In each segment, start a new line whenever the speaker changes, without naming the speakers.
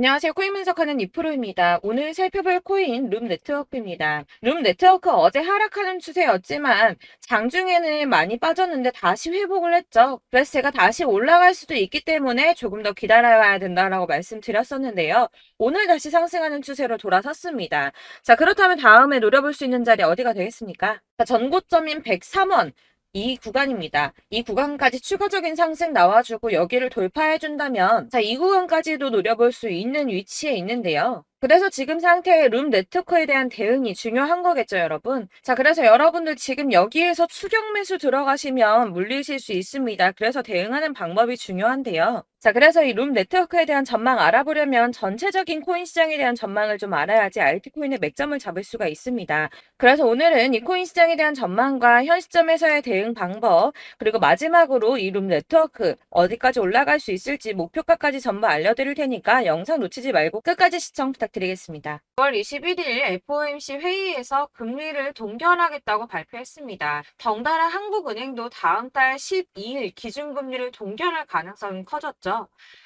안녕하세요. 코인 분석하는 이프로입니다. 오늘 살펴볼 코인 룸네트워크입니다. 룸네트워크 어제 하락하는 추세였지만 장중에는 많이 빠졌는데 다시 회복을 했죠. 그래서 제가 다시 올라갈 수도 있기 때문에 조금 더 기다려야 된다라고 말씀드렸었는데요. 오늘 다시 상승하는 추세로 돌아섰습니다. 자, 그렇다면 다음에 노려볼 수 있는 자리 어디가 되겠습니까? 자, 전고점인 103원. 이 구간입니다. 이 구간까지 추가적인 상승 나와주고 여기를 돌파해준다면 이 구간까지도 노려볼 수 있는 위치에 있는데요. 그래서 지금 상태의 룸 네트워크에 대한 대응이 중요한 거겠죠, 여러분. 자, 그래서 여러분들 지금 여기에서 추격 매수 들어가시면 물리실 수 있습니다. 그래서 대응하는 방법이 중요한데요. 자, 그래서 이 룸 네트워크에 대한 전망 알아보려면 전체적인 코인 시장에 대한 전망을 좀 알아야지 알트코인의 맥점을 잡을 수가 있습니다. 그래서 오늘은 이 코인 시장에 대한 전망과 현 시점에서의 대응 방법, 그리고 마지막으로 이 룸 네트워크 어디까지 올라갈 수 있을지 목표가까지 전부 알려드릴 테니까 영상 놓치지 말고 끝까지 시청 부탁드리겠습니다. 9월 21일 FOMC 회의에서 금리를 동결하겠다고 발표했습니다. 덩달아 한국은행도 다음 달 12일 기준금리를 동결할 가능성이 커졌죠.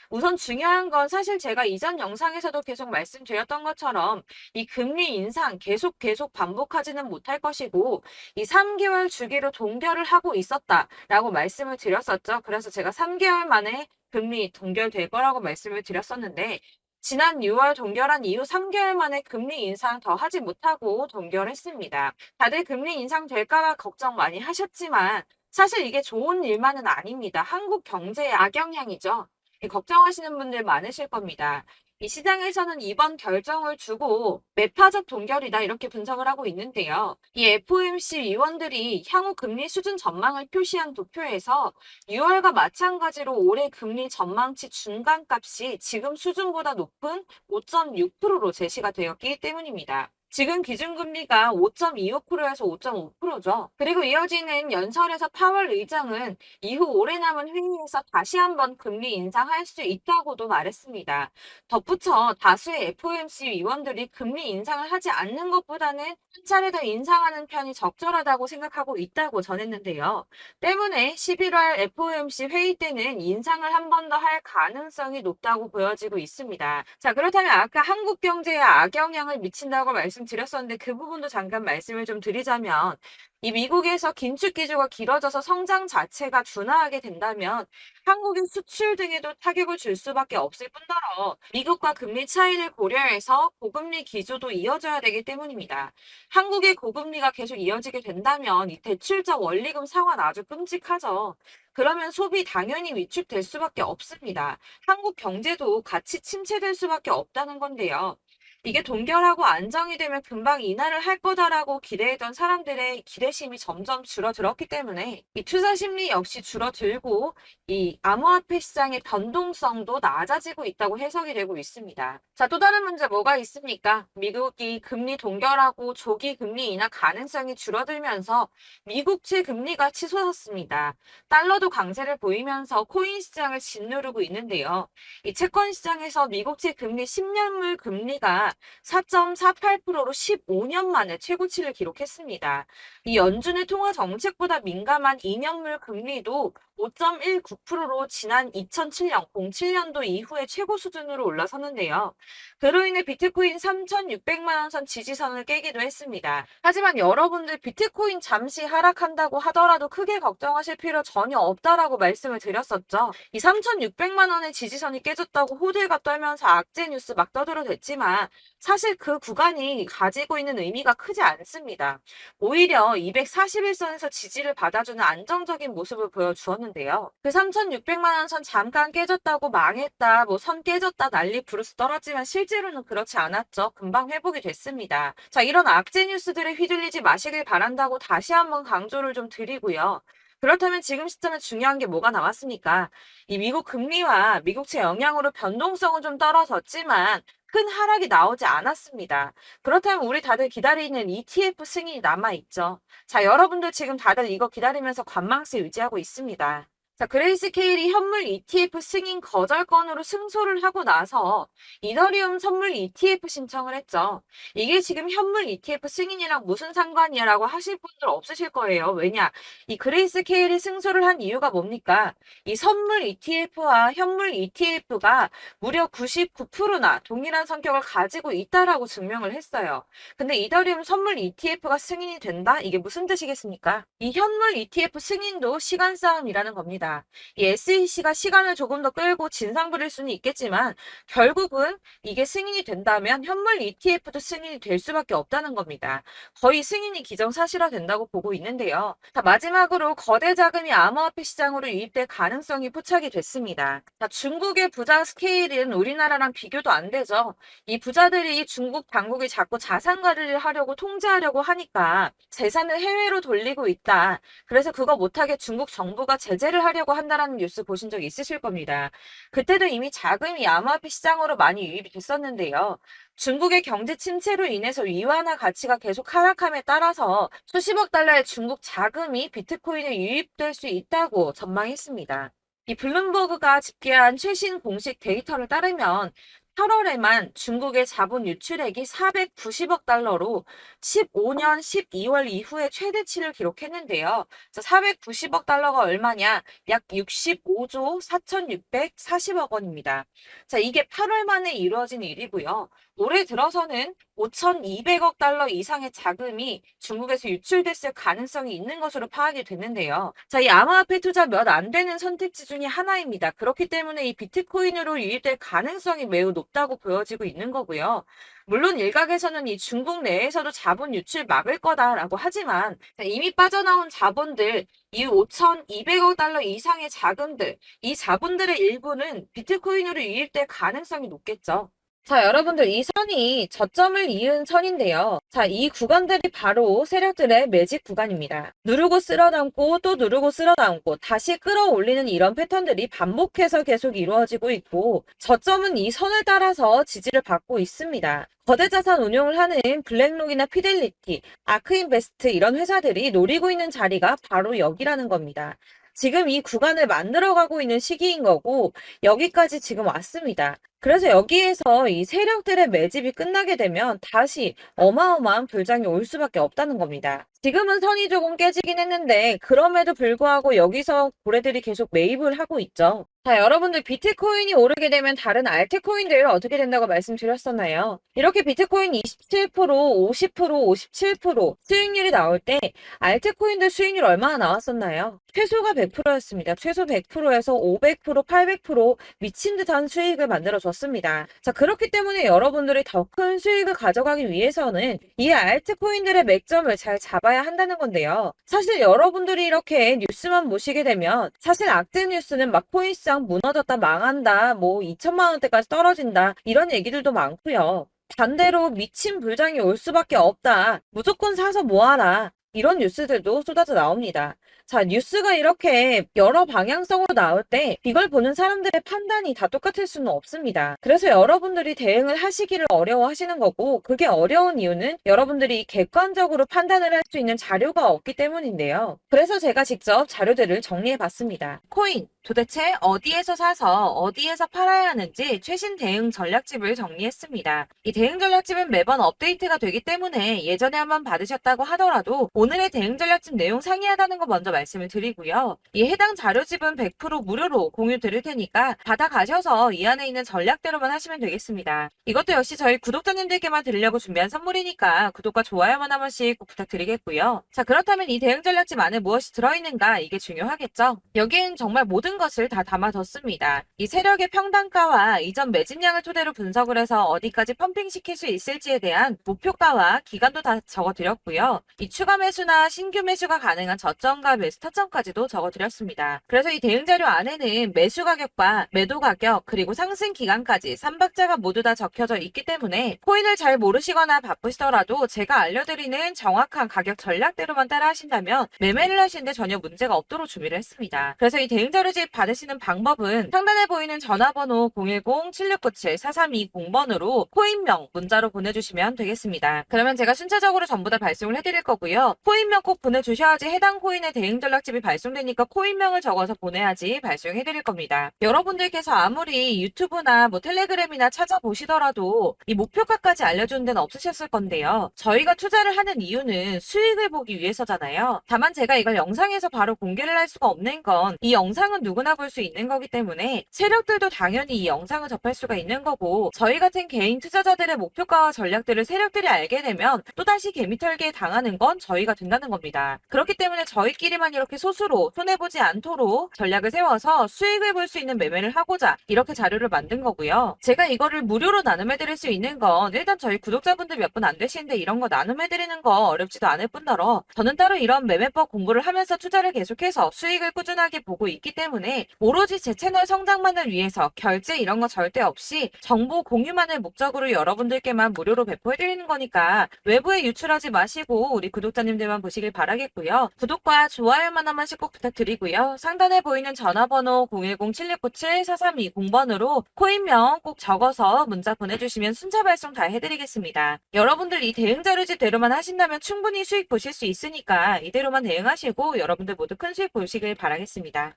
우선 중요한 건 사실 제가 이전 영상에서도 계속 말씀드렸던 것처럼 이 금리 인상 계속 반복하지는 못할 것이고 이 3개월 주기로 동결을 하고 있었다라고 말씀을 드렸었죠. 그래서 제가 3개월 만에 금리 동결될 거라고 말씀을 드렸었는데 지난 6월 동결한 이후 3개월 만에 금리 인상 더 하지 못하고 동결했습니다. 다들 금리 인상 될까 봐 걱정 많이 하셨지만 사실 이게 좋은 일만은 아닙니다. 한국 경제에 악영향이죠. 걱정하시는 분들 많으실 겁니다. 이 시장에서는 이번 결정을 두고 매파적 동결이다 이렇게 분석을 하고 있는데요. 이 FOMC 위원들이 향후 금리 수준 전망을 표시한 도표에서 6월과 마찬가지로 올해 금리 전망치 중간값이 지금 수준보다 높은 5.6%로 제시가 되었기 때문입니다. 지금 기준금리가 5.25%에서 5.5%죠. 그리고 이어지는 연설에서 파월 의장은 이후 오래 남은 회의에서 다시 한번 금리 인상할 수 있다고도 말했습니다. 덧붙여 다수의 FOMC 위원들이 금리 인상을 하지 않는 것보다는 한 차례 더 인상하는 편이 적절하다고 생각하고 있다고 전했는데요. 때문에 11월 FOMC 회의 때는 인상을 한 번 더 할 가능성이 높다고 보여지고 있습니다. 자, 그렇다면 아까 한국 경제에 악영향을 미친다고 말씀드렸었는데 그 부분도 잠깐 말씀을 좀 드리자면 이 미국에서 긴축 기조가 길어져서 성장 자체가 둔화하게 된다면 한국의 수출 등에도 타격을 줄 수밖에 없을 뿐더러 미국과 금리 차이를 고려해서 고금리 기조도 이어져야 되기 때문입니다. 한국의 고금리가 계속 이어지게 된다면 이 대출자 원리금 상환 아주 끔찍하죠. 그러면 소비 당연히 위축될 수밖에 없습니다. 한국 경제도 같이 침체될 수밖에 없다는 건데요. 이게 동결하고 안정이 되면 금방 인하를 할 거다라고 기대했던 사람들의 기대심이 점점 줄어들었기 때문에 이 투자 심리 역시 줄어들고 이 암호화폐 시장의 변동성도 낮아지고 있다고 해석이 되고 있습니다. 자, 또 다른 문제 뭐가 있습니까? 미국이 금리 동결하고 조기 금리 인하 가능성이 줄어들면서 미국채 금리가 치솟았습니다. 달러도 강세를 보이면서 코인 시장을 짓누르고 있는데요. 이 채권 시장에서 미국채 금리 10년물 금리가 4.48%로 15년 만에 최고치를 기록했습니다. 이 연준의 통화 정책보다 민감한 2년물 금리도 5.19%로 지난 2007년, 07년도 이후에 최고 수준으로 올라섰는데요. 그로 인해 비트코인 3,600만 원 선 지지선을 깨기도 했습니다. 하지만 여러분들 비트코인 잠시 하락한다고 하더라도 크게 걱정하실 필요 전혀 없다라고 말씀을 드렸었죠. 이 3,600만 원의 지지선이 깨졌다고 호들갑 떨면서 악재 뉴스 막 떠들어댔지만 사실 그 구간이 가지고 있는 의미가 크지 않습니다. 오히려 241선에서 지지를 받아주는 안정적인 모습을 보여주었는데요. 그 3,600만 원 선 잠깐 깨졌다고 망했다, 뭐 선 깨졌다 난리 부르스 떨었지만 실제로는 그렇지 않았죠. 금방 회복이 됐습니다. 자, 이런 악재 뉴스들에 휘둘리지 마시길 바란다고 다시 한번 강조를 좀 드리고요. 그렇다면 지금 시점에 중요한 게 뭐가 남았습니까? 이 미국 금리와 미국채 영향으로 변동성은 좀 떨어졌지만 큰 하락이 나오지 않았습니다. 그렇다면 우리 다들 기다리는 ETF 승인이 남아있죠. 자, 여러분들 지금 다들 이거 기다리면서 관망세 유지하고 있습니다. 자, 그레이스케일이 현물 ETF 승인 거절 건으로 승소를 하고 나서 이더리움 선물 ETF 신청을 했죠. 이게 지금 현물 ETF 승인이랑 무슨 상관이야라고 하실 분들 없으실 거예요. 왜냐? 이 그레이스케일이 승소를 한 이유가 뭡니까? 이 선물 ETF와 현물 ETF가 무려 99%나 동일한 성격을 가지고 있다라고 증명을 했어요. 근데 이더리움 선물 ETF가 승인이 된다? 이게 무슨 뜻이겠습니까? 이 현물 ETF 승인도 시간 싸움이라는 겁니다. 이 SEC가 시간을 조금 더 끌고 진상 부릴 수는 있겠지만 결국은 이게 승인이 된다면 현물 ETF도 승인이 될 수밖에 없다는 겁니다. 거의 승인이 기정사실화 된다고 보고 있는데요. 자, 마지막으로 거대 자금이 암호화폐 시장으로 유입될 가능성이 포착이 됐습니다. 자, 중국의 부자 스케일은 우리나라랑 비교도 안 되죠. 이 부자들이 중국 당국이 자꾸 자산 관리를 하려고 통제하려고 하니까 재산을 해외로 돌리고 있다. 그래서 그거 못하게 중국 정부가 제재를 하려고 한다라는 뉴스 보신 적 있으실 겁니다. 그때도 이미 자금이 암호화폐 시장으로 많이 유입이 됐었는데요. 중국의 경제 침체로 인해서 위안화 가치가 계속 하락함에 따라서 수십억 달러의 중국 자금이 비트코인에 유입될 수 있다고 전망했습니다. 이 블룸버그가 집계한 최신 공식 데이터를 따르면 8월에만 중국의 자본 유출액이 490억 달러로 15년 12월 이후에 최대치를 기록했는데요. 490억 달러가 얼마냐? 약 65조 4,640억 원입니다. 자, 이게 8월 만에 이루어진 일이고요. 올해 들어서는 5,200억 달러 이상의 자금이 중국에서 유출됐을 가능성이 있는 것으로 파악이 됐는데요. 자, 이 암호화폐 투자 몇 안 되는 선택지 중에 하나입니다. 그렇기 때문에 이 비트코인으로 유입될 가능성이 매우 높다고 보여지고 있는 거고요. 물론 일각에서는 이 중국 내에서도 자본 유출 막을 거다라고 하지만 이미 빠져나온 자본들, 이 5,200억 달러 이상의 자금들, 이 자본들의 일부는 비트코인으로 유입될 가능성이 높겠죠. 자, 여러분들 이 선이 저점을 이은 선인데요. 자, 이 구간들이 바로 세력들의 매직 구간입니다. 누르고 쓸어담고 또 누르고 쓸어담고 다시 끌어올리는 이런 패턴들이 반복해서 계속 이루어지고 있고 저점은 이 선을 따라서 지지를 받고 있습니다. 거대 자산 운용을 하는 블랙록이나 피델리티, 아크인베스트 이런 회사들이 노리고 있는 자리가 바로 여기라는 겁니다. 지금 이 구간을 만들어가고 있는 시기인 거고 여기까지 지금 왔습니다. 그래서 여기에서 이 세력들의 매집이 끝나게 되면 다시 어마어마한 불장이 올 수밖에 없다는 겁니다. 지금은 선이 조금 깨지긴 했는데 그럼에도 불구하고 여기서 고래들이 계속 매입을 하고 있죠. 자, 여러분들 비트코인이 오르게 되면 다른 알트코인들 어떻게 된다고 말씀드렸었나요? 이렇게 비트코인 27%, 50%, 57% 수익률이 나올 때 알트코인들 수익률 얼마나 나왔었나요? 최소가 100%였습니다. 최소 100%에서 500%, 800% 미친 듯한 수익을 만들어줬습니다. 자, 그렇기 때문에 여러분들이 더 큰 수익을 가져가기 위해서는 이 알트코인들의 맥점을 잘 잡아야 한다는 건데요. 사실 여러분들이 이렇게 뉴스만 보시게 되면 사실 악재 뉴스는 막 코인시장 무너졌다, 망한다, 뭐 2천만 원대까지 떨어진다 이런 얘기들도 많고요. 반대로 미친 불장이 올 수밖에 없다. 무조건 사서 모아라. 이런 뉴스들도 쏟아져 나옵니다. 자, 뉴스가 이렇게 여러 방향성으로 나올 때 이걸 보는 사람들의 판단이 다 똑같을 수는 없습니다. 그래서 여러분들이 대응을 하시기를 어려워하시는 거고 그게 어려운 이유는 여러분들이 객관적으로 판단을 할 수 있는 자료가 없기 때문인데요. 그래서 제가 직접 자료들을 정리해 봤습니다. 코인 도대체 어디에서 사서 어디에서 팔아야 하는지 최신 대응 전략집을 정리했습니다. 이 대응 전략집은 매번 업데이트가 되기 때문에 예전에 한번 받으셨다고 하더라도 오늘의 대응 전략집 내용 상이하다는 거 먼저 말씀을 드리고요. 이 해당 자료집은 100% 무료로 공유 드릴 테니까 받아가셔서 이 안에 있는 전략대로만 하시면 되겠습니다. 이것도 역시 저희 구독자님들께만 드리려고 준비한 선물이니까 구독과 좋아요만 한 번씩 꼭 부탁드리겠고요. 자, 그렇다면 이 대응 전략집 안에 무엇이 들어있는가 이게 중요하겠죠? 여기엔 정말 모든 것을 다 담아뒀습니다. 이 세력의 평단가와 이전 매집량을 토대로 분석을 해서 어디까지 펌핑시킬 수 있을지에 대한 목표가와 기간도 다 적어드렸고요. 이 추가 매수나 신규 매수가 가능한 저점과 매수 타점까지도 적어드렸습니다. 그래서 이 대응 자료 안에는 매수 가격과 매도 가격 그리고 상승 기간까지 3박자가 모두 다 적혀져 있기 때문에 코인을 잘 모르시거나 바쁘시더라도 제가 알려드리는 정확한 가격 전략대로만 따라 하신다면 매매를 하시는데 전혀 문제가 없도록 준비를 했습니다. 그래서 이 대응 자료집 받으시는 방법은 상단에 보이는 전화번호 010-7697-4320번으로 코인명 문자로 보내주시면 되겠습니다. 그러면 제가 순차적으로 전부 다 발송을 해드릴 거고요. 코인명 꼭 보내주셔야지 해당 코인의 대응 알림 전략집이 발송되니까 코인명을 적어서 보내야지 발송해드릴 겁니다. 여러분들께서 아무리 유튜브나 뭐 텔레그램이나 찾아보시더라도 이 목표가까지 알려주는 데는 없으셨을 건데요. 저희가 투자를 하는 이유는 수익을 보기 위해서잖아요. 다만 제가 이걸 영상에서 바로 공개를 할 수가 없는 건 이 영상은 누구나 볼 수 있는 거기 때문에 세력들도 당연히 이 영상을 접할 수가 있는 거고, 저희 같은 개인 투자자들의 목표가와 전략들을 세력들이 알게 되면 또다시 개미털기에 당하는 건 저희가 된다는 겁니다. 그렇기 때문에 저희끼리만 이렇게 소수로 손해보지 않도록 전략을 세워서 수익을 볼 수 있는 매매를 하고자 이렇게 자료를 만든 거고요. 제가 이거를 무료로 나눔해드릴 수 있는 건 일단 저희 구독자분들 몇 분 안 되시는데 이런 거 나눔해드리는 거 어렵지도 않을 뿐더러 저는 따로 이런 매매법 공부를 하면서 투자를 계속해서 수익을 꾸준하게 보고 있기 때문에 오로지 제 채널 성장만을 위해서 결제 이런 거 절대 없이 정보 공유만을 목적으로 여러분들께만 무료로 배포해드리는 거니까 외부에 유출하지 마시고 우리 구독자님들만 보시길 바라겠고요. 구독과 좋아요만 한 번씩 꼭 부탁드리고요. 상단에 보이는 전화번호 010-7697-4320번으로 코인명 꼭 적어서 문자 보내주시면 순차 발송 다 해드리겠습니다. 여러분들 이 대응 자료집대로만 하신다면 충분히 수익 보실 수 있으니까 이대로만 대응하시고 여러분들 모두 큰 수익 보시길 바라겠습니다.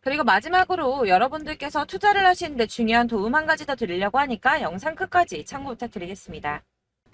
그리고 마지막으로 여러분들께서 투자를 하시는데 중요한 도움 한 가지 더 드리려고 하니까 영상 끝까지 참고 부탁드리겠습니다.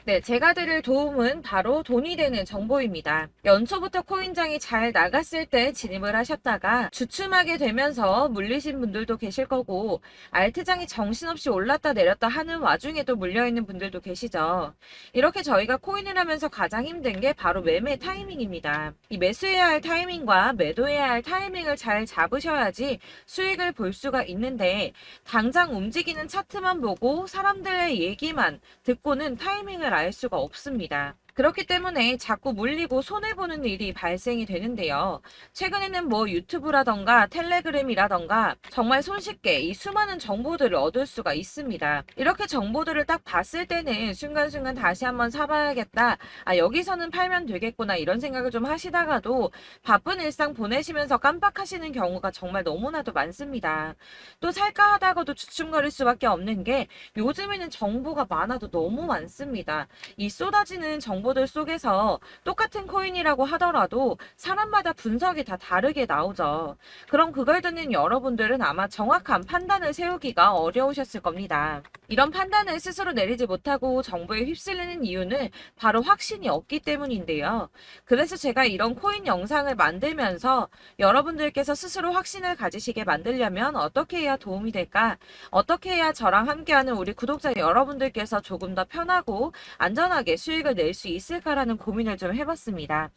네, 제가 드릴 도움은 바로 돈이 되는 정보입니다. 연초부터 코인장이 잘 나갔을 때 진입을 하셨다가 주춤하게 되면서 물리신 분들도 계실 거고, 알트장이 정신없이 올랐다 내렸다 하는 와중에도 물려있는 분들도 계시죠. 이렇게 저희가 코인을 하면서 가장 힘든 게 바로 매매 타이밍입니다. 이 매수해야 할 타이밍과 매도해야 할 타이밍을 잘 잡으셔야지 수익을 볼 수가 있는데, 당장 움직이는 차트만 보고 사람들의 얘기만 듣고는 타이밍을 알 수가 없습니다. 그렇기 때문에 자꾸 물리고 손해보는 일이 발생이 되는데요. 최근에는 뭐 유튜브라던가 텔레그램이라던가 정말 손쉽게 이 수많은 정보들을 얻을 수가 있습니다. 이렇게 정보들을 딱 봤을 때는 순간순간 다시 한번 사봐야겠다, 아 여기서는 팔면 되겠구나 이런 생각을 좀 하시다가도 바쁜 일상 보내시면서 깜빡하시는 경우가 정말 너무나도 많습니다. 또 살까 하다가도 주춤거릴 수밖에 없는 게 요즘에는 정보가 많아도 너무 많습니다. 이 쏟아지는 정보들 속에서 똑같은 코인이라고 하더라도 사람마다 분석이 다 다르게 나오죠. 그럼 그걸 듣는 여러분들은 아마 정확한 판단을 세우기가 어려우셨을 겁니다. 이런 판단을 스스로 내리지 못하고 정보에 휩쓸리는 이유는 바로 확신이 없기 때문인데요. 그래서 제가 이런 코인 영상을 만들면서 여러분들께서 스스로 확신을 가지시게 만들려면 어떻게 해야 도움이 될까? 어떻게 해야 저랑 함께하는 우리 구독자 여러분들께서 조금 더 편하고 안전하게 수익을 낼 수 있을까라는 고민을 좀 해봤습니다.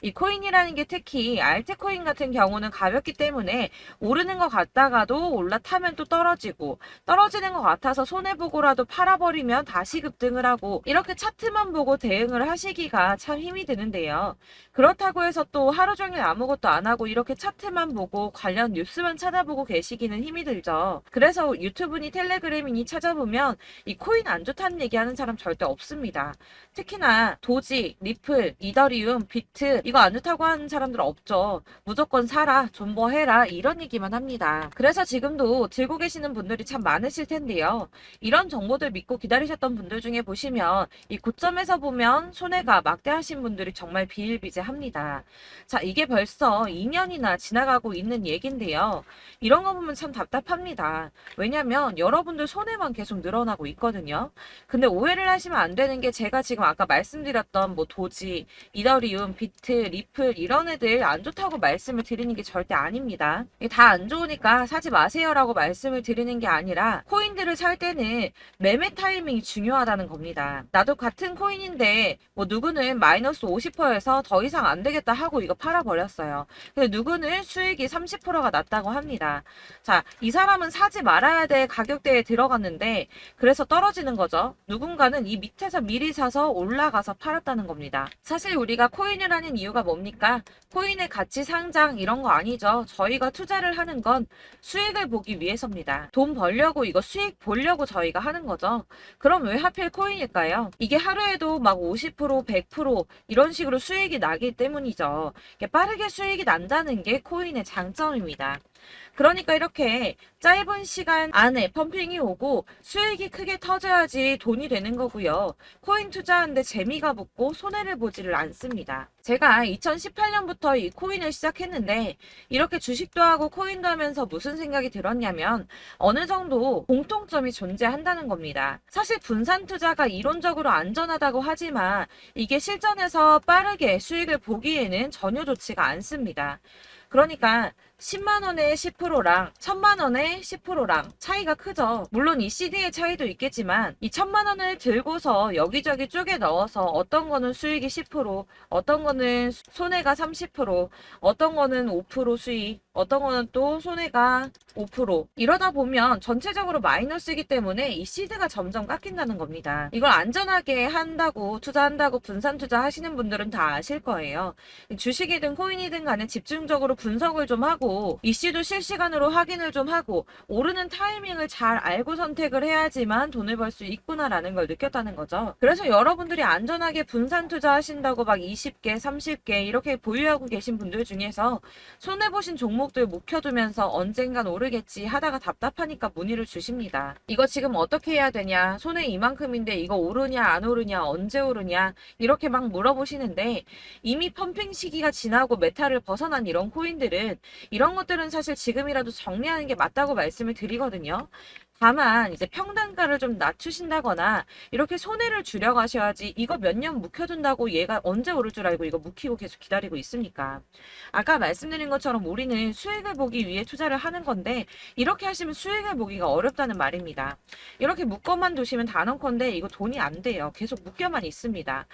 이 코인이라는 게 특히 알트코인 같은 경우는 가볍기 때문에 오르는 것 같다가도 올라타면 또 떨어지고, 떨어지는 것 같아서 손해보고라도 팔아버리면 다시 급등을 하고, 이렇게 차트만 보고 대응을 하시기가 참 힘이 드는데요. 그렇다고 해서 또 하루 종일 아무것도 안 하고 이렇게 차트만 보고 관련 뉴스만 찾아보고 계시기는 힘이 들죠. 그래서 유튜브니 텔레그램이니 찾아보면 이 코인 안 좋다는 얘기하는 사람 절대 없습니다. 특히나 도지, 리플, 이더리움, 비트 이거 안 좋다고 하는 사람들 없죠. 무조건 사라, 존버해라 이런 얘기만 합니다. 그래서 지금도 들고 계시는 분들이 참 많으실 텐데요. 이런 정보들 믿고 기다리셨던 분들 중에 보시면 이 고점에서 보면 손해가 막대하신 분들이 정말 비일비재합니다. 자, 이게 벌써 2년이나 지나가고 있는 얘긴데요. 이런 거 보면 참 답답합니다. 왜냐면 여러분들 손해만 계속 늘어나고 있거든요. 근데 오해를 하시면 안 되는 게, 제가 지금 아까 말씀드렸던 뭐 도지, 이더리움, 비트, 리플 이런 애들 안 좋다고 말씀을 드리는 게 절대 아닙니다. 다 안 좋으니까 사지 마세요라고 말씀을 드리는 게 아니라, 코인들을 살 때는 매매 타이밍이 중요하다는 겁니다. 나도 같은 코인인데 뭐 누구는 마이너스 50%에서 더 이상 안 되겠다 하고 이거 팔아버렸어요. 근데 누구는 수익이 30%가 났다고 합니다. 자, 이 사람은 사지 말아야 될 가격대에 들어갔는데 그래서 떨어지는 거죠. 누군가는 이 밑에서 미리 사서 올라가서 팔았다는 겁니다. 사실 우리가 코인을 하는 이유가 뭡니까? 코인의 가치 상장 이런 거 아니죠. 저희가 투자를 하는 건 수익을 보기 위해서입니다. 돈 벌려고, 이거 수익 보려고 저희가 하는 거죠. 그럼 왜 하필 코인일까요? 이게 하루에도 막 50%, 100% 이런 식으로 수익이 나기 때문이죠. 빠르게 수익이 난다는 게 코인의 장점입니다. 그러니까 이렇게 짧은 시간 안에 펌핑이 오고 수익이 크게 터져야지 돈이 되는 거고요. 코인 투자하는데 재미가 붙고 손해를 보지를 않습니다. 제가 2018년부터 이 코인을 시작했는데 이렇게 주식도 하고 코인도 하면서 무슨 생각이 들었냐면 어느 정도 공통점이 존재한다는 겁니다. 사실 분산 투자가 이론적으로 안전하다고 하지만 이게 실전에서 빠르게 수익을 보기에는 전혀 좋지가 않습니다. 그러니까 10만 원에 10%랑 1000만 원에 10%랑 차이가 크죠. 물론 이 CD의 차이도 있겠지만 이 1000만 원을 들고서 여기저기 쪼개 넣어서 어떤 거는 수익이 10%, 어떤 거는 손해가 30%, 어떤 거는 5% 수익, 어떤 거는 또 손해가 5%. 이러다 보면 전체적으로 마이너스이기 때문에 이 시드가 점점 깎인다는 겁니다. 이걸 안전하게 한다고 투자한다고 분산 투자하시는 분들은 다 아실 거예요. 주식이든 코인이든 간에 집중적으로 분석을 좀 하고 이슈도 실시간으로 확인을 좀 하고 오르는 타이밍을 잘 알고 선택을 해야지만 돈을 벌 수 있구나라는 걸 느꼈다는 거죠. 그래서 여러분들이 안전하게 분산 투자하신다고 막 20개, 30개 이렇게 보유하고 계신 분들 중에서 손해보신 종목들 묵혀두면서 언젠간 오르겠지 하다가 답답하니까 문의를 주십니다. 이거 지금 어떻게 해야 되냐? 손해 이만큼인데 이거 오르냐 안 오르냐 언제 오르냐 이렇게 막 물어보시는데 이미 펌핑 시기가 지나고 메타를 벗어난 이런 코인들은 이런 것들은 사실 지금이라도 정리하는 게 맞다고 말씀을 드리거든요. 다만 이제 평단가를 좀 낮추신다거나 이렇게 손해를 줄여가셔야지 이거 몇 년 묵혀둔다고 얘가 언제 오를 줄 알고 이거 묵히고 계속 기다리고 있습니까? 아까 말씀드린 것처럼 우리는 수익을 보기 위해 투자를 하는 건데 이렇게 하시면 수익을 보기가 어렵다는 말입니다. 이렇게 묶어만 두시면 단언컨대 이거 돈이 안 돼요. 계속 묶여만 있습니다.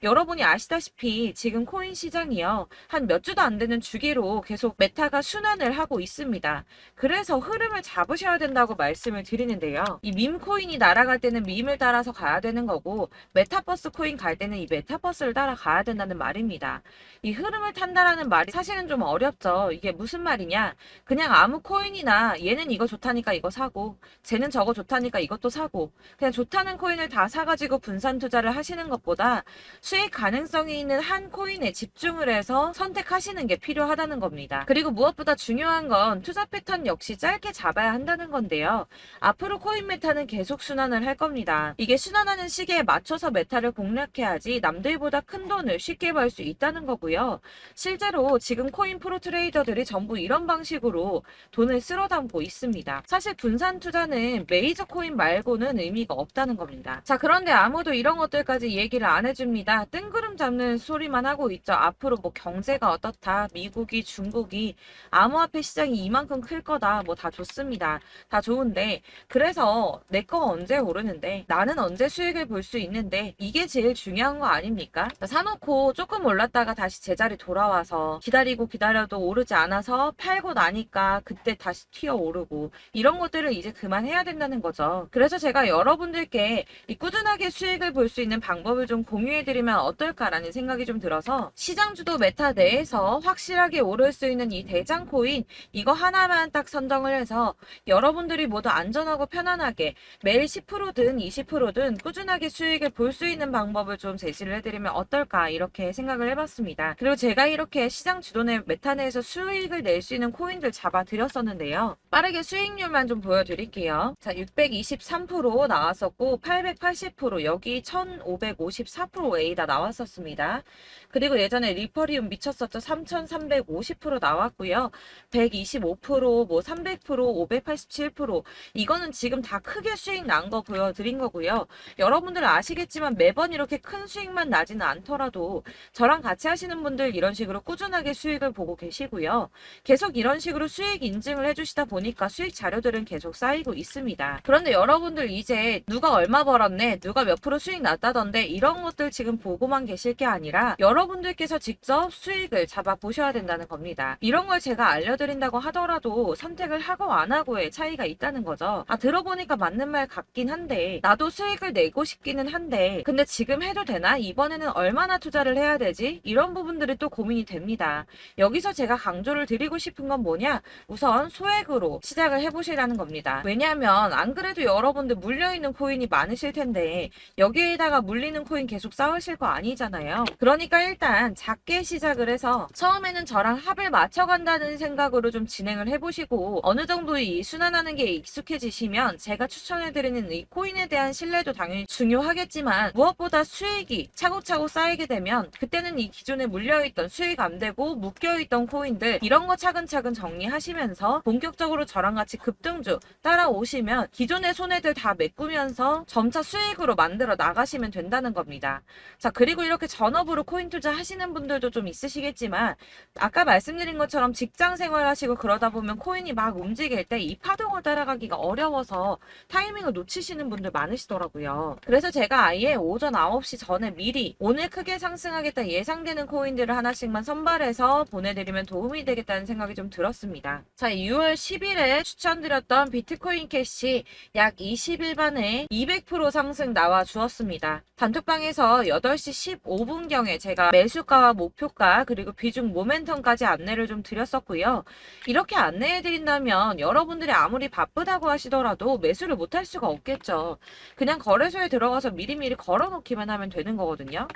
여러분이 아시다시피 지금 코인 시장이요. 한 몇 주도 안 되는 주기로 계속 메타가 순환을 하고 있습니다. 그래서 흐름을 잡으셔야 된다고 말씀을 드리는데요. 이 밈 코인이 날아갈 때는 밈을 따라서 가야 되는 거고 메타버스 코인 갈 때는 이 메타버스를 따라가야 된다는 말입니다. 이 흐름을 탄다라는 말이 사실은 좀 어렵죠. 이게 무슨 말이냐? 그냥 아무 코인이나 얘는 이거 좋다니까 이거 사고 쟤는 저거 좋다니까 이것도 사고 그냥 좋다는 코인을 다 사가지고 분산 투자를 하시는 것보다 수익 가능성이 있는 한 코인에 집중을 해서 선택하시는 게 필요하다는 겁니다. 그리고 무엇보다 중요한 건 투자 패턴 역시 짧게 잡아야 한다는 건데요. 앞으로 코인 메타는 계속 순환을 할 겁니다. 이게 순환하는 시기에 맞춰서 메타를 공략해야지 남들보다 큰 돈을 쉽게 벌 수 있다는 거고요. 실제로 지금 코인 프로 트레이더들이 전부 이런 방식으로 돈을 쓸어 담고 있습니다. 사실 분산 투자는 메이저 코인 말고는 의미가 없다는 겁니다. 자, 그런데 아무도 이런 것들까지 얘기를 안 해줍니다. 뜬구름 잡는 소리만 하고 있죠. 앞으로 뭐 경제가 어떻다, 미국이, 중국이, 암호화폐 시장이 이만큼 클 거다, 뭐 다 좋습니다. 다 좋은데 그래서 내 거 언제 오르는데 나는 언제 수익을 볼 수 있는데 이게 제일 중요한 거 아닙니까? 사놓고 조금 올랐다가 다시 제자리 돌아와서 기다리고 기다려도 오르지 않아서 팔고 나니까 그때 다시 튀어 오르고 이런 것들을 이제 그만해야 된다는 거죠. 그래서 제가 여러분들께 이 꾸준하게 수익을 볼 수 있는 방법을 좀 공유해드리면 어떨까라는 생각이 좀 들어서 시장주도 메타 내에서 확실하게 오를 수 있는 이 대장 코인 이거 하나만 딱 선정을 해서 여러분들이 모두 안전하고 편안하게 매일 10%든 20%든 꾸준하게 수익을 볼 수 있는 방법을 좀 제시를 해드리면 어떨까 이렇게 생각을 해봤습니다. 그리고 제가 이렇게 시장 주도내 메타 내에서 수익을 낼 수 있는 코인들 잡아드렸었는데요. 빠르게 수익률만 좀 보여드릴게요. 자, 623% 나왔었고 880% 여기 1554% A다 나왔었습니다. 그리고 예전에 리퍼리움 미쳤었죠. 3350% 나왔고요. 125%, 뭐 300%, 587% 이거는 지금 다 크게 수익 난 거 보여드린 거고요. 여러분들 아시겠지만 매번 이렇게 큰 수익만 나지는 않더라도 저랑 같이 하시는 분들 이런 식으로 꾸준하게 수익을 보고 계시고요. 계속 이런 식으로 수익 인증을 해주시다 보니까 수익 자료들은 계속 쌓이고 있습니다. 그런데 여러분들 이제 누가 얼마 벌었네, 누가 몇 프로 수익 났다던데 이런 것들 지금 보고만 계실 게 아니라 여러분들께서 직접 수익을 잡아 보셔야 된다는 겁니다. 이런 걸 제가 알려드린다고 하더라도 선택을 하고 안 하고의 차이가 있다는 거죠. 하더라고요. 아, 들어보니까 맞는 말 같긴 한데 나도 수익을 내고 싶기는 한데 근데 지금 해도 되나? 이번에는 얼마나 투자를 해야 되지? 이런 부분들이 또 고민이 됩니다. 여기서 제가 강조를 드리고 싶은 건 뭐냐? 우선 소액으로 시작을 해보시라는 겁니다. 왜냐하면 안 그래도 여러분들 물려있는 코인이 많으실 텐데 여기에다가 물리는 코인 계속 쌓으실 거 아니잖아요. 그러니까 일단 작게 시작을 해서 처음에는 저랑 합을 맞춰간다는 생각으로 좀 진행을 해보시고 어느 정도 이 순환하는 게 익숙해지시면 제가 추천해드리는 이 코인에 대한 신뢰도 당연히 중요하겠지만 무엇보다 수익이 차곡차곡 쌓이게 되면 그때는 이 기존에 물려있던 수익 안 되고 묶여있던 코인들 이런 거 차근차근 정리하시면서 본격적으로 저랑 같이 급등주 따라오시면 기존의 손해들 다 메꾸면서 점차 수익으로 만들어 나가시면 된다는 겁니다. 자, 그리고 이렇게 전업으로 코인 투자 하시는 분들도 좀 있으시겠지만 아까 말씀드린 것처럼 직장 생활하시고 그러다 보면 코인이 막 움직일 때 이 파동을 따라가기가 어려워서 타이밍을 놓치시는 분들 많으시더라고요. 그래서 제가 아예 오전 9시 전에 미리 오늘 크게 상승하겠다 예상되는 코인들을 하나씩만 선발해서 보내드리면 도움이 되겠다는 생각이 좀 들었습니다. 자, 6월 10일에 추천드렸던 비트코인 캐시 약 20일 만에 200% 상승 나와 주었습니다. 단톡방에서 8시 15분경에 제가 매수가와 목표가 그리고 비중 모멘텀까지 안내를 좀 드렸었고요. 이렇게 안내해드린다면 여러분들이 아무리 바쁘다고 하시더라도 매수를 못할 수가 없겠죠. 그냥 거래소에 들어가서 미리미리 걸어놓기만 하면 되는 거거든요.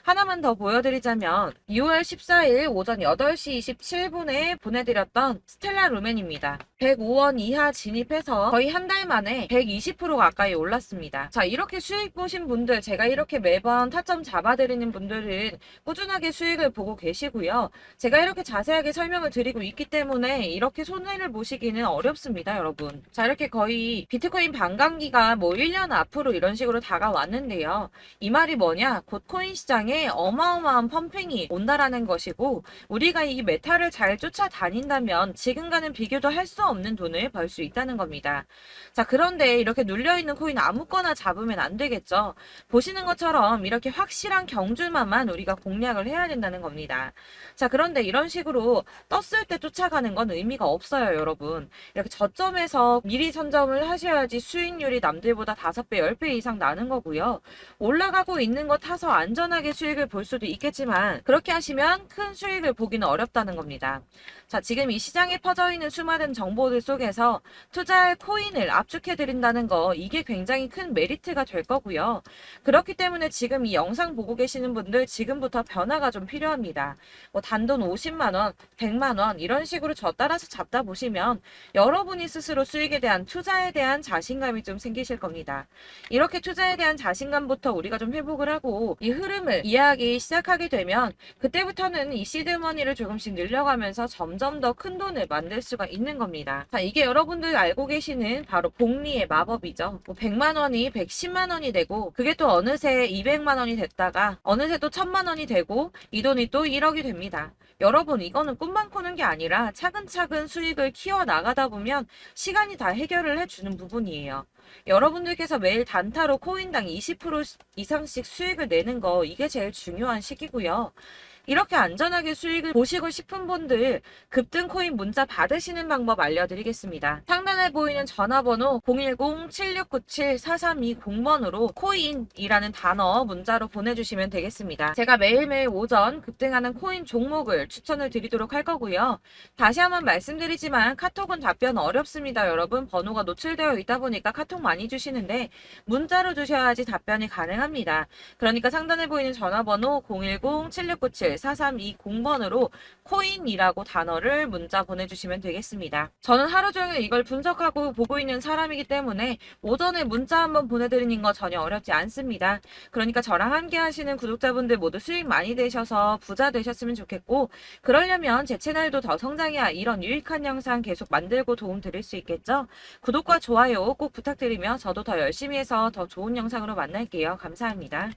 하나만 더 보여드리자면 6월 14일 오전 8시 27분에 보내드렸던 스텔라 루멘입니다. 105원 이하 진입해서 거의 한 달 만에 120% 가까이 올랐습니다. 자, 이렇게 수익 보신 분들, 제가 이렇게 매번 타점 잡아드리는 분들은 꾸준하게 수익을 보고 계시고요. 제가 이렇게 자세하게 설명을 드리고 있기 때문에 이렇게 손해를 보시기는 어렵습니다, 여러분. 자, 이렇게 거의 비트코인 반감기가 뭐 1년 앞으로 이런 식으로 다가왔는데요. 이 말이 뭐냐? 곧 코인 시장에 어마어마한 펌핑이 온다라는 것이고 우리가 이 메타를 잘 쫓아다닌다면 지금과는 비교도 할 수 없는 돈을 벌 수 있다는 겁니다. 자, 그런데 이렇게 눌려있는 코인 아무거나 잡으면 안 되겠죠. 보시는 것처럼 이렇게 확실한 경주만만 우리가 공략을 해야 된다는 겁니다. 자, 그런데 이런 식으로 떴을 때 쫓아가는 건 의미가 없어요, 여러분. 이렇게 저점에서 미리 선점을 하셔야지 수익률이 남들보다 5배, 10배 이상 나는 거고요. 올라가고 있는 거 타서 안전하게 수익을 볼 수도 있겠지만 그렇게 하시면 큰 수익을 보기는 어렵다는 겁니다. 자, 지금 이 시장에 퍼져 있는 수많은 정보들 속에서 투자할 코인을 압축해드린다는 거 이게 굉장히 큰 메리트가 될 거고요. 그렇기 때문에 지금 이 영상 보고 계시는 분들 지금부터 변화가 좀 필요합니다. 뭐 단돈 50만원, 100만원 이런 식으로 저 따라서 잡다 보시면 여러분이 스스로 수익에 대한 투자에 대한 자신감이 좀 생기실 겁니다. 이렇게 투자에 대한 자신감부터 우리가 좀 회복을 하고 이 흐름을 이해하기 시작하게 되면 그때부터는 이 시드머니를 조금씩 늘려가면서 점점 더 큰 돈을 만들 수가 있는 겁니다. 자, 이게 여러분들 알고 계시는 바로 복리의 마법이죠. 뭐 100만원이 110만원이 되고 그게 또 어느새 200만원이 됐다가 어느새 또 1000만원이 되고 이 돈이 또 1억이 됩니다. 여러분, 이거는 꿈만 꾸는 게 아니라 차근차근 수익을 키워나가다 보면 시간이 다 해결을 해주는 부분이에요. 여러분들께서 매일 단타로 코인당 20% 이상씩 수익을 내는 거 이게 제일 중요한 시기고요. 이렇게 안전하게 수익을 보시고 싶은 분들 급등 코인 문자 받으시는 방법 알려드리겠습니다. 상단에 보이는 전화번호 010-7697-4320번으로 코인이라는 단어 문자로 보내주시면 되겠습니다. 제가 매일매일 오전 급등하는 코인 종목을 추천을 드리도록 할 거고요. 다시 한번 말씀드리지만 카톡은 답변 어렵습니다. 여러분, 번호가 노출되어 있다 보니까 카톡 많이 주시는데 문자로 주셔야지 답변이 가능합니다. 그러니까 상단에 보이는 전화번호 010-7697-4320번으로 코인이라고 단어를 문자 보내주시면 되겠습니다. 저는 하루 종일 이걸 분석하고 보고 있는 사람이기 때문에 오전에 문자 한번 보내드리는 거 전혀 어렵지 않습니다. 그러니까 저랑 함께 하시는 구독자분들 모두 수익 많이 되셔서 부자 되셨으면 좋겠고 그러려면 제 채널도 더 성장해야 이런 유익한 영상 계속 만들고 도움 드릴 수 있겠죠? 구독과 좋아요 꼭 부탁드리며 저도 더 열심히 해서 더 좋은 영상으로 만날게요. 감사합니다.